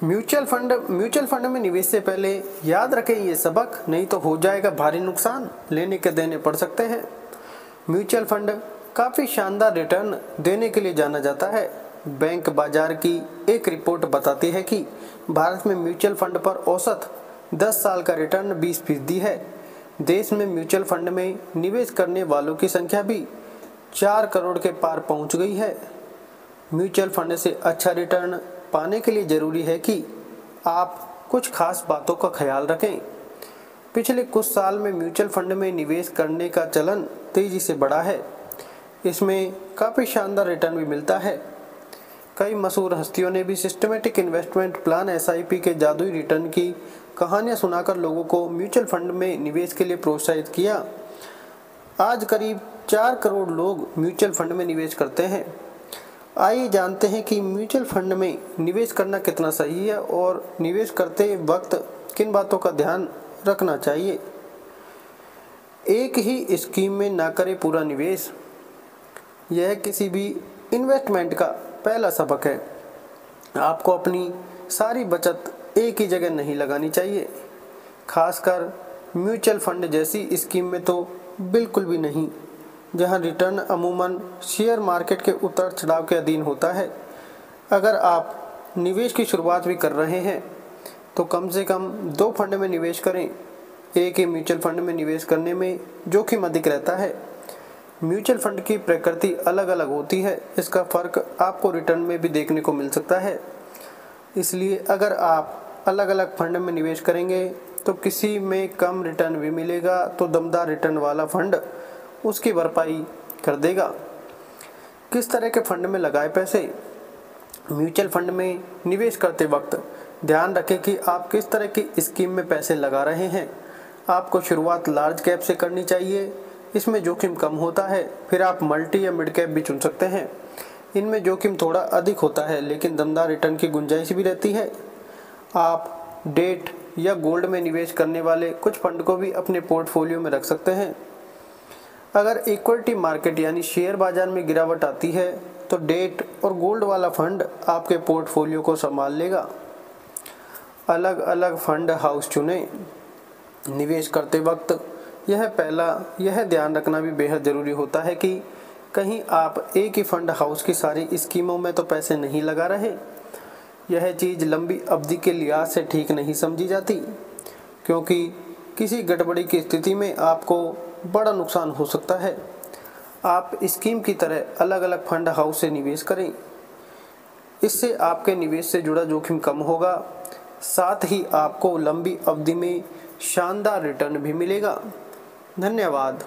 Mutual fund में निवेश से पहले याद रखें ये सबक, नहीं तो हो जाएगा भारी नुकसान, लेने के देने पड़ सकते हैं। म्यूचुअल फंड काफ़ी शानदार रिटर्न देने के लिए जाना जाता है। बैंक बाजार की एक रिपोर्ट बताती है कि भारत में म्यूचुअल फंड पर औसत 10 साल का रिटर्न 20% है। देश में म्यूचुअल फंड में निवेश करने वालों की संख्या भी 4 करोड़ के पार पहुंच गई है। म्यूचुअल फंड से अच्छा रिटर्न पाने के लिए ज़रूरी है कि आप कुछ खास बातों का ख्याल रखें। पिछले कुछ साल में म्यूचुअल फंड में निवेश करने का चलन तेज़ी से बढ़ा है। इसमें काफ़ी शानदार रिटर्न भी मिलता है। कई मशहूर हस्तियों ने भी सिस्टमेटिक इन्वेस्टमेंट प्लान SIP के जादुई रिटर्न की कहानियां सुनाकर लोगों को म्यूचुअल फंड में निवेश के लिए प्रोत्साहित किया। आज करीब 4 करोड़ लोग म्यूचुअल फंड में निवेश करते हैं। आइए जानते हैं कि म्यूचुअल फंड में निवेश करना कितना सही है और निवेश करते वक्त किन बातों का ध्यान रखना चाहिए। एक ही स्कीम में ना करें पूरा निवेश, यह किसी भी इन्वेस्टमेंट का पहला सबक है। आपको अपनी सारी बचत एक ही जगह नहीं लगानी चाहिए, खासकर म्यूचुअल फंड जैसी स्कीम में तो बिल्कुल भी नहीं, जहां रिटर्न अमूमन शेयर मार्केट के उतार चढ़ाव के अधीन होता है। अगर आप निवेश की शुरुआत भी कर रहे हैं तो कम से कम 2 फंड में निवेश करें। एक ही म्यूचुअल फंड में निवेश करने में जोखिम अधिक रहता है। म्यूचुअल फंड की प्रकृति अलग अलग होती है, इसका फ़र्क आपको रिटर्न में भी देखने को मिल सकता है। इसलिए अगर आप अलग अलग फंड में निवेश करेंगे तो किसी में कम रिटर्न भी मिलेगा तो दमदार रिटर्न वाला फंड उसकी भरपाई कर देगा। किस तरह के फंड में लगाए पैसे। म्यूचुअल फंड में निवेश करते वक्त ध्यान रखें कि आप किस तरह की स्कीम में पैसे लगा रहे हैं। आपको शुरुआत लार्ज कैप से करनी चाहिए, इसमें जोखिम कम होता है। फिर आप मल्टी या मिड कैप भी चुन सकते हैं, इनमें जोखिम थोड़ा अधिक होता है लेकिन दमदार रिटर्न की गुंजाइश भी रहती है। आप डेट या गोल्ड में निवेश करने वाले कुछ फंड को भी अपने पोर्टफोलियो में रख सकते हैं। अगर इक्विटी मार्केट यानी शेयर बाजार में गिरावट आती है तो डेट और गोल्ड वाला फंड आपके पोर्टफोलियो को संभाल लेगा। अलग अलग फंड हाउस चुनें। निवेश करते वक्त यह ध्यान रखना भी बेहद ज़रूरी होता है कि कहीं आप एक ही फंड हाउस की सारी स्कीमों में तो पैसे नहीं लगा रहे। यह चीज़ लंबी अवधि के लिहाज से ठीक नहीं समझी जाती, क्योंकि किसी गड़बड़ी की स्थिति में आपको बड़ा नुकसान हो सकता है। आप स्कीम की तरह अलग अलग फंड हाउस से निवेश करें, इससे आपके निवेश से जुड़ा जोखिम कम होगा, साथ ही आपको लंबी अवधि में शानदार रिटर्न भी मिलेगा। धन्यवाद।